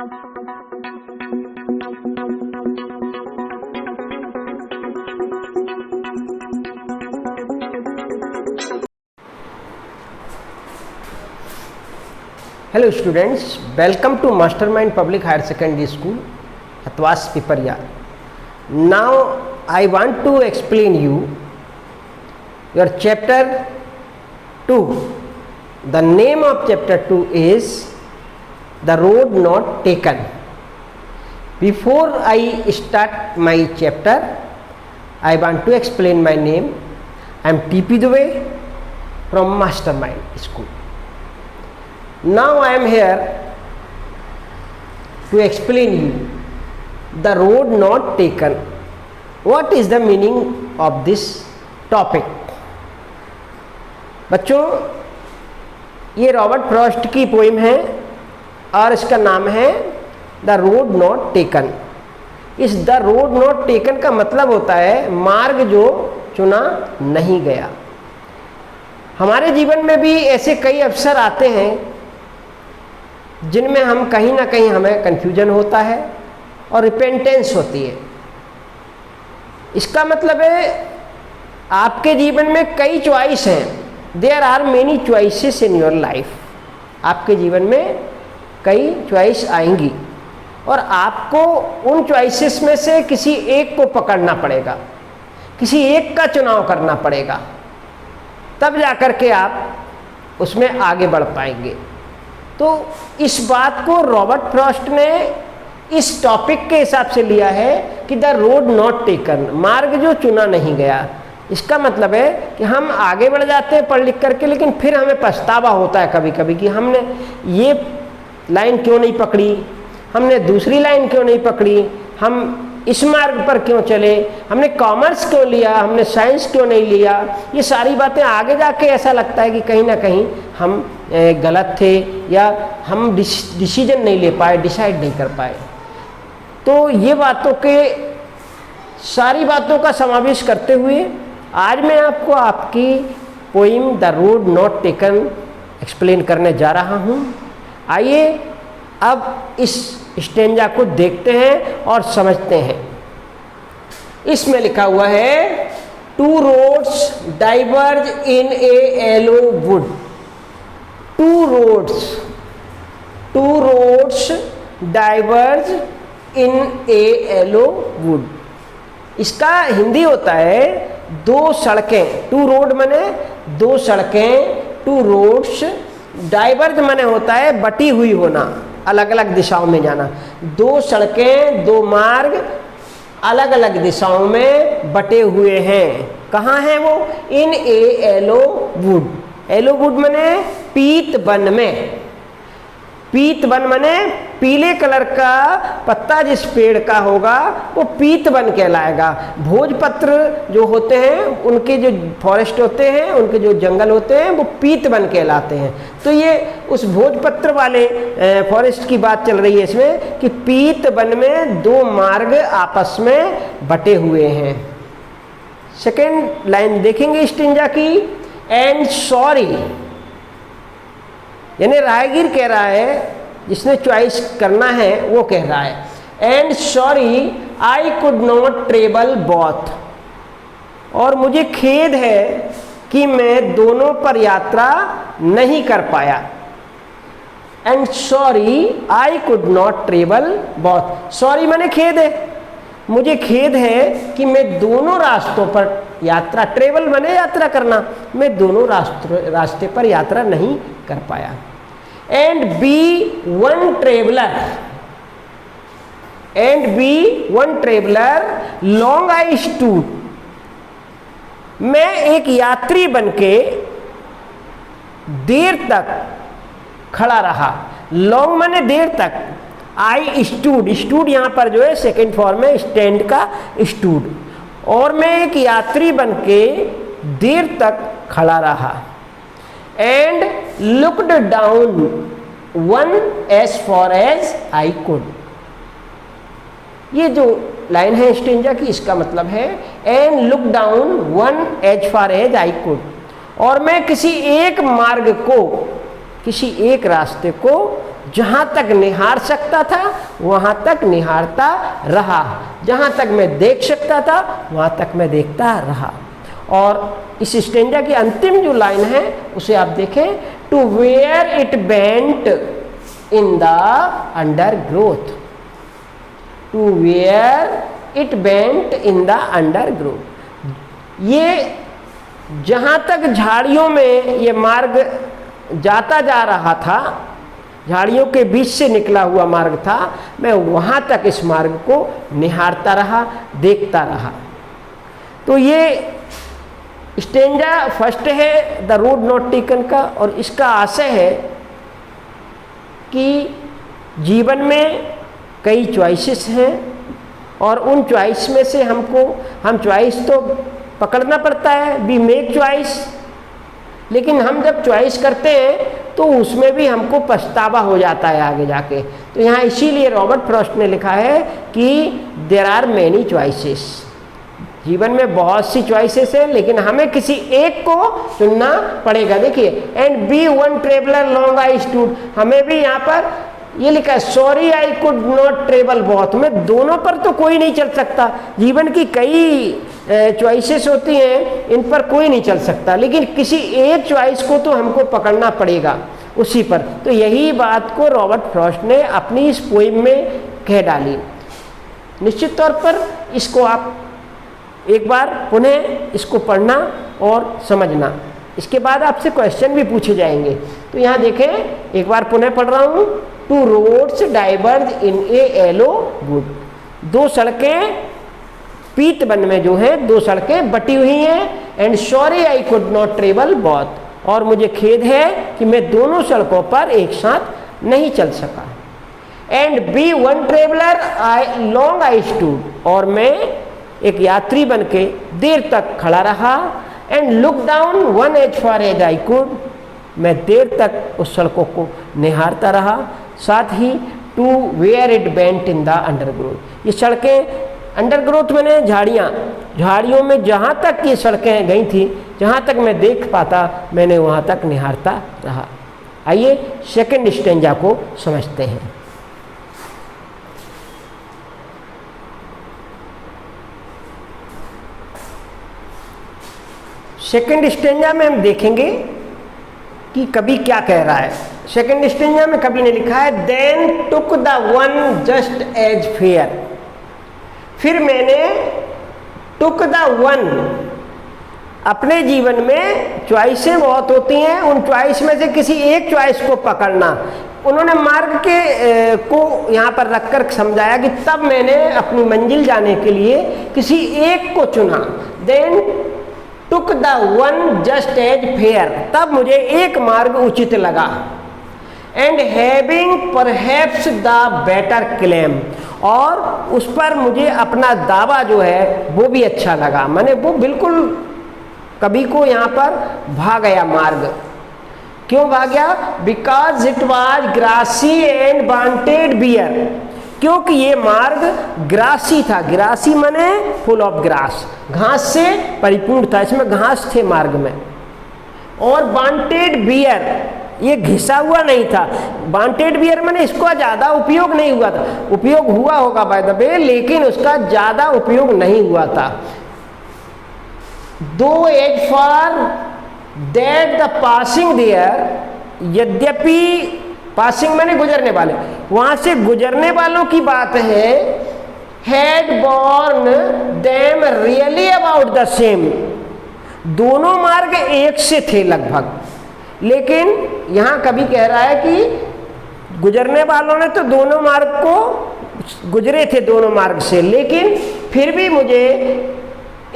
Hello students, welcome to Mastermind Public Higher Secondary School, Hatwas Piparia. Now I want to explain you your chapter 2. The name of chapter 2 is The Road Not Taken. Before I start my chapter, I want to explain my name. I am TP Dubey from Mastermind School. Now I am here to explain you the road not taken. What is the meaning of this topic? बच्चों, ये Robert Frost की poem है और इसका नाम है the road not taken. इस the road not taken का मतलब होता है मार्ग जो चुना नहीं गया. हमारे जीवन में भी ऐसे कई अवसर आते हैं जिनमें हम कहीं ना कहीं हमें कन्फ्यूजन होता है और रिपेंटेंस होती है. इसका मतलब है आपके जीवन में कई चॉइस हैं. There are many choices in your life. आपके जीवन में कई चॉइस आएंगी और आपको उन चॉइसेस में से किसी एक को पकड़ना पड़ेगा, किसी एक का चुनाव करना पड़ेगा, तब जाकर के आप उसमें आगे बढ़ पाएंगे. तो इस बात को रॉबर्ट फ्रॉस्ट ने इस टॉपिक के हिसाब से लिया है कि द रोड नॉट टेकन, मार्ग जो चुना नहीं गया. इसका मतलब है कि हम आगे बढ़ जाते हैं पढ़ लिख करके, लेकिन फिर हमें पछतावा होता है कभी कभी कि हमने ये लाइन क्यों नहीं पकड़ी, हमने दूसरी लाइन क्यों नहीं पकड़ी, हम इस मार्ग पर क्यों चले, हमने कॉमर्स क्यों लिया, हमने साइंस क्यों नहीं लिया. ये सारी बातें आगे जाके ऐसा लगता है कि कहीं ना कहीं हम गलत थे या हम डिसीजन नहीं ले पाए, डिसाइड नहीं कर पाए. तो ये बातों के सारी बातों का समावेश करते हुए आज मैं आपको आपकी poem the road not taken explain करने जा रहा हूँ. आइए अब इस स्टेंजा को देखते हैं और समझते हैं. इसमें लिखा हुआ है two roads diverge in a yellow wood. Two roads diverge in a yellow wood. इसका हिंदी होता है दो सड़कें. टू रोड माने दो सड़कें, टू रोड्स. डाइवर्ज माने होता है बटी हुई होना, अलग अलग दिशाओं में जाना. दो सड़कें, दो मार्ग अलग अलग दिशाओं में बटे हुए हैं. कहाँ हैं वो? इन a yellow would. Yellow would माने पीत वन में. पीत वन माने पीले कलर का पत्ता जिस पेड़ का होगा वो पीत वन कहलाएगा. भोजपत्र जो होते हैं, उनके जो फॉरेस्ट होते हैं, उनके जो जंगल होते हैं, वो पीत वन कहलाते हैं. तो ये उस भोजपत्र वाले फॉरेस्ट की बात चल रही है इसमें कि पीत वन में दो मार्ग आपस में बटे हुए हैं. सेकेंड लाइन देखेंगे स्टेंजा की. एंड सॉरी, यानी राहगीर कह रहा है, जिसने चॉइस करना है वो कह रहा है, and sorry I could not travel both. और मुझे खेद है कि मैं दोनों पर यात्रा नहीं कर पाया. And sorry I could not travel both. Sorry माने खेद है, मुझे खेद है कि मैं दोनों रास्तों पर यात्रा, ट्रेवल माने यात्रा करना, मैं दोनों रास्ते पर यात्रा नहीं कर पाया. And be one traveller long I stood. मैं एक यात्री बनके देर तक खड़ा रहा. लॉन्ग माने देर तक, आई स्टूड. स्टूड यहाँ पर जो है सेकेंड फॉर्म है स्टैंड का स्टूड. और मैं एक यात्री बनके देर तक खड़ा रहा. And looked down one as far as I could. ये जो लाइन है स्टेंजा की, इसका मतलब है and look down one as far as I could. और मैं किसी एक मार्ग को, किसी एक रास्ते को जहाँ तक निहार सकता था वहाँ तक निहारता रहा, जहाँ तक मैं देख सकता था वहाँ तक मैं देखता रहा। और इस स्टेंजा की अंतिम जो लाइन है उसे आप देखें, to where it bent in the undergrowth, to where it bent in the undergrowth. ये जहाँ तक झाड़ियों में ये मार्ग जाता जा रहा था, झाड़ियों के बीच से निकला हुआ मार्ग था, मैं वहाँ तक इस मार्ग को निहारता रहा, देखता रहा। तो ये स्टेंजा फर्स्ट है द रोड नॉट टेकन का, और इसका आशय है कि जीवन में कई चॉइसेस हैं और उन चॉइस में से हम चॉइस तो पकड़ना पड़ता है, वी मेक चॉइस, लेकिन हम जब चॉइस करते हैं तो उसमें भी हमको पछतावा हो जाता है आगे जाके। तो यहाँ इसीलिए रॉबर्ट फ्रॉस्ट ने लिखा है कि देयर आर मेनी चॉइसेस, जीवन में बहुत सी चॉइसेस हैं लेकिन हमें किसी एक को चुनना पड़ेगा। देखिए, and be one traveller long I stood, हमें भी यहाँ पर ये लिखा है sorry I could not travel both, में दोनों पर तो कोई नहीं चल सकता। जीवन की कई चॉइसेस होती हैं, इन पर कोई नहीं चल सकता, लेकिन किसी एक चॉइस को तो हमको पकड़ना पड़ेगा उसी पर। तो यही बात को रॉबर्ट फ्रॉस्ट ने अपनी इस पोइम में कह डाली। निश्चित तौर पर इसको आप एक बार पुनः इसको पढ़ना और समझना, इसके बाद आपसे क्वेश्चन भी पूछे जाएंगे। तो यहाँ देखें, एक बार पुनः पढ़ रहा हूँ, to roads diverge in a yellow would, दो सड़कें पीत वन में जो है दो सड़कें बटी हुई हैं। And sorry I could not travel both, और मुझे खेद है कि मैं दोनों सड़कों पर एक साथ नहीं चल सका। And be one traveller I long I stood, और मैं एक यात्री बन के देर तक खड़ा रहा। And look down one as far as I could, मैं देर तक उस सड़कों को निहारता रहा। साथ ही to where it bent in the undergrowth, ये सड़कें अंडरग्रोथ मैंने झाड़ियों में जहाँ तक ये सड़कें गई थी, जहाँ तक मैं देख पाता मैंने वहाँ तक निहारता रहा। आइए सेकंड स्टेंजा को समझते हैं। सेकंड स्टेंजा में हम देखेंगे कि कवि क्या कह रहा है। सेकंड स्टेंजा में कवि ने लिखा है, then took the one just as fair, फिर मैंने टुक द वन, अपने जीवन में चॉइसें बहुत होती हैं, उन चॉइस में से किसी एक चॉइस को पकड़ना। उन्होंने मार्ग के को यहाँ पर रखकर समझाया कि तब मैंने अपनी मंजिल जाने के लिए किसी एक को चुना। Then took the one just as fair, तब मुझे एक मार्ग उचित लगा। And having perhaps the better claim, और उस पर मुझे अपना दावा जो है वो भी अच्छा लगा। मैंने वो बिल्कुल कवि को यहाँ पर भाग गया मार्ग। क्यों भाग गया? Because it was grassy and wanted wear, क्योंकि ये मार्ग ग्रासी था। ग्रासी माने फुल ऑफ ग्रास, घास से परिपूर्ण था, इसमें घास थे मार्ग में। और वांटेड बियर, ये घिसा हुआ नहीं था। वांटेड बियर माने इसका ज़्यादा उपयोग नहीं हुआ था, उपयोग हुआ होगा बाय द वे, लेकिन उसका ज़्यादा उपयोग नहीं हुआ था। Though as for that the passing there, यद्यपि पासिंग माने गुजरने वाले, वहाँ से गुजरने वालों की बात है, had born them really about the same, दोनों मार्ग एक से थे लगभग। लेकिन यहाँ कवि कह रहा है कि गुजरने वालों ने तो दोनों मार्ग को गुजरे थे दोनों मार्ग से, लेकिन फिर भी मुझे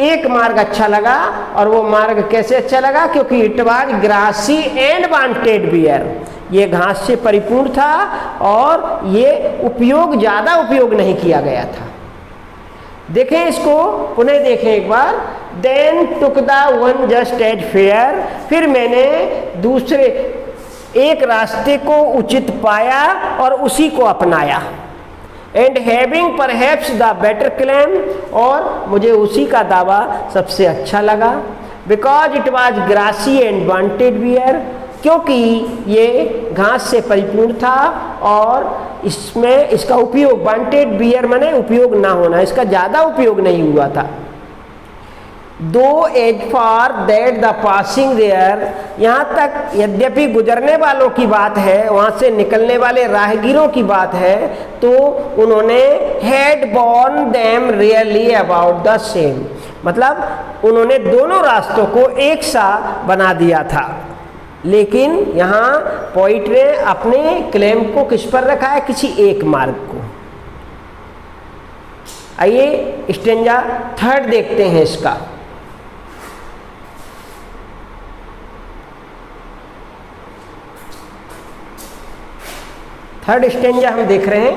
एक मार्ग अच्छा लगा। और वो मार्ग कैसे अच्छा लगा? क्योंकि it was grassy and wanted beer, ये घास से परिपूर्ण था और ये उपयोग ज़्यादा उपयोग नहीं किया गया था। देखें इसको, पुनः देखें एक बार। Then took the one just as fair, फिर मैंने दूसरे एक रास्ते को उचित पाया और उसी को अपनाया। And having perhaps the better claim, और मुझे उसी का दावा सबसे अच्छा लगा। Because it was grassy and wanted wear, क्योंकि ये घास से परिपूर्ण था और इसमें इसका उपयोग वांटेड बियर माने उपयोग ना होना, इसका ज़्यादा उपयोग नहीं हुआ था। Though as for that the passing there, यहाँ तक यद्यपि गुजरने वालों की बात है, वहाँ से निकलने वाले राहगीरों की बात है, तो उन्होंने had born them really about the same, मतलब उन्होंने दोनों रास्तों को एक सा बना दिया था। लेकिन यहाँ पोइट ने अपने क्लेम को किस पर रखा है? किसी एक मार्ग को। आइए स्टेंजा थर्ड देखते हैं इसका। थर्ड स्टेंजा हम देख रहे हैं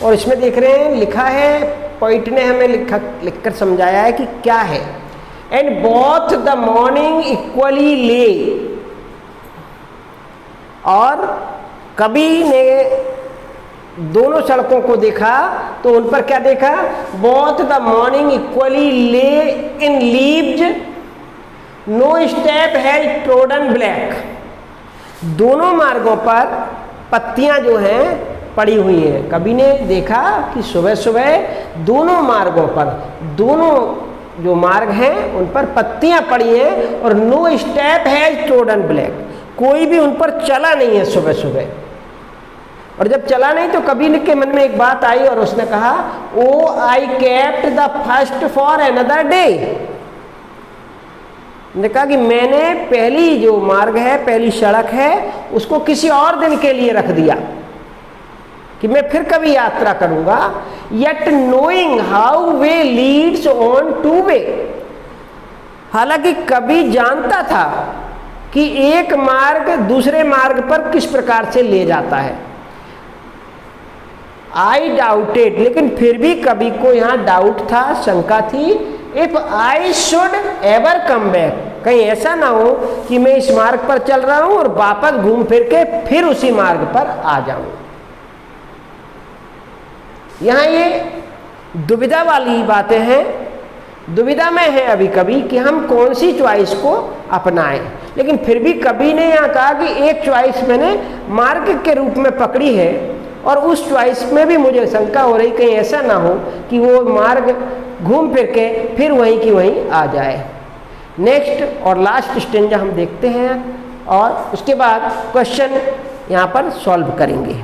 और इसमें देख रहे हैं लिखा है, पोइट ने हमें लिखकर समझाया है कि क्या है। And both the morning equally ले, और कवि ने दोनों सड़कों को देखा तो उन पर क्या देखा? Both the morning equally lay in leaves, no step has trodden black, दोनों मार्गों पर पत्तियां जो हैं पड़ी हुई हैं। कवि ने देखा कि सुबह सुबह दोनों मार्गों पर, दोनों जो मार्ग हैं उन पर पत्तियां पड़ी हैं और no step has trodden black, कोई भी उन पर चला नहीं है सुबह सुबह। और जब चला नहीं तो कवि के मन में एक बात आई और उसने कहा, oh I kept the first for another day, ने कहा कि मैंने पहली जो मार्ग है, पहली सड़क है, उसको किसी और दिन के लिए रख दिया कि मैं फिर कभी यात्रा करूंगा। Yet knowing how way Leeds on two way, हालांकि कवि जानता था कि एक मार्ग दूसरे मार्ग पर किस प्रकार से ले जाता है। आई डाउटेड, लेकिन फिर भी कवि को यहाँ डाउट था, शंका थी। If I should ever come back, कहीं ऐसा ना हो कि मैं इस मार्ग पर चल रहा हूं और वापस घूम फिर के फिर उसी मार्ग पर आ जाऊं। यहां ये दुविधा वाली बातें हैं, दुविधा में है अभी कवि कि हम कौन सी चॉइस को अपनाएं। लेकिन फिर भी कवि ने यहाँ कहा कि एक चॉइस मैंने मार्ग के रूप में पकड़ी है और उस चॉइस में भी मुझे शंका हो रही कहीं ऐसा ना हो कि वो मार्ग घूम फिर के फिर वहीं की वहीं आ जाए। नेक्स्ट और लास्ट स्टेंजा हम देखते हैं और उसके बाद क्वेश्चन यहाँ पर सॉल्व करेंगे।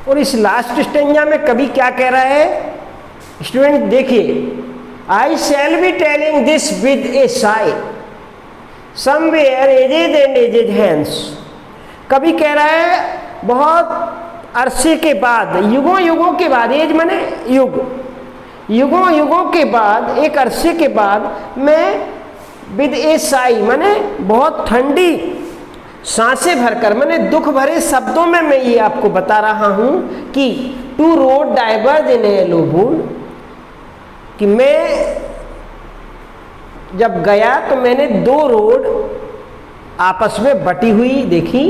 और इस लास्ट स्टेंजा में कवि क्या कह रहा है स्टूडेंट देखिए, I shall be telling this with a sigh somewhere ages and ages hence. कवि कह रहा है बहुत अरसे के बाद, युगों युगों के बाद, एज माने युग, युगों युगों के बाद, एक अरसे के बाद मैं विद ए साई माने बहुत ठंडी सांसें भरकर, मैंने दुख भरे शब्दों में मैं ये आपको बता रहा हूं कि to road diverge in A lobule, कि मैं जब गया तो मैंने दो रोड आपस में बटी हुई देखी।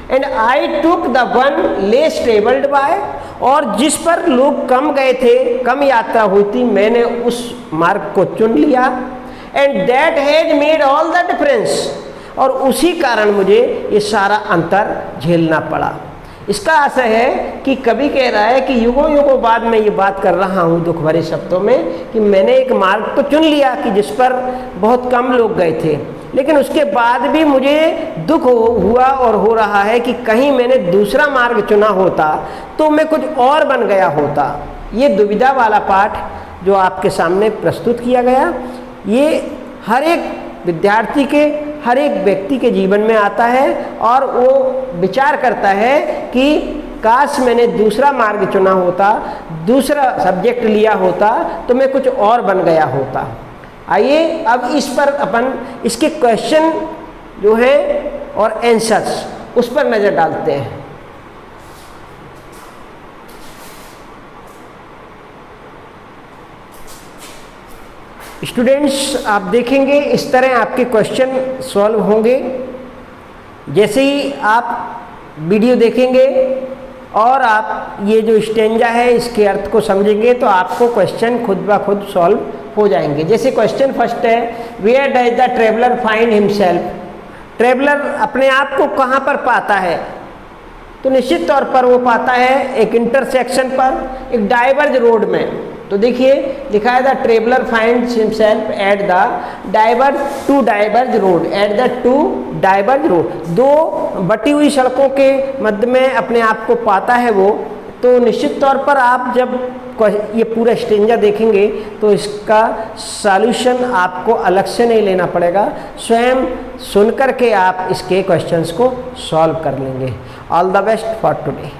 And I took the one less travelled by, और जिस पर लोग कम गए थे, कम यात्रा हुई थी, मैंने उस मार्ग को चुन लिया। And that has made all the difference, और उसी कारण मुझे ये सारा अंतर झेलना पड़ा। इसका आशय है कि कवि कह रहा है कि युगों युगों बाद मैं ये बात कर रहा हूँ दुख भरे शब्दों में कि मैंने एक मार्ग तो चुन लिया कि जिस पर बहुत कम लोग गए थे, लेकिन उसके बाद भी मुझे दुख हुआ और हो रहा है कि कहीं मैंने दूसरा मार्ग चुना होता तो मैं कुछ और बन गया होता। ये दुविधा वाला पाठ जो आपके सामने प्रस्तुत किया गया, ये हर एक विद्यार्थी के, हर एक व्यक्ति के जीवन में आता है और वो विचार करता है कि काश मैंने दूसरा मार्ग चुना होता, दूसरा सब्जेक्ट लिया होता तो मैं कुछ और बन गया होता। आइए अब इस पर अपन इसके क्वेश्चन जो है और आंसर्स उस पर नज़र डालते हैं। स्टूडेंट्स आप देखेंगे इस तरह आपके क्वेश्चन सॉल्व होंगे। जैसे ही आप वीडियो देखेंगे और आप ये जो स्टेंजा है इसके अर्थ को समझेंगे तो आपको क्वेश्चन खुद ब खुद सॉल्व हो जाएंगे। जैसे क्वेश्चन फर्स्ट है, where does the traveller find himself, traveller अपने आप को कहाँ पर पाता है, तो निश्चित तौर पर वो पाता है एक इंटरसेक्शन पर, एक डाइवर्ज रोड में। तो देखिए लिखा है the traveller finds himself at the diverge road, at the two diverge road, दो बटी हुई सड़कों के मध्य में अपने आप को पाता है वो। तो निश्चित तौर पर आप जब ये पूरा स्ट्रेंजर देखेंगे तो इसका सॉल्यूशन आपको अलग से नहीं लेना पड़ेगा, स्वयं सुन कर के आप इसके क्वेश्चंस को सॉल्व कर लेंगे। All the best for today.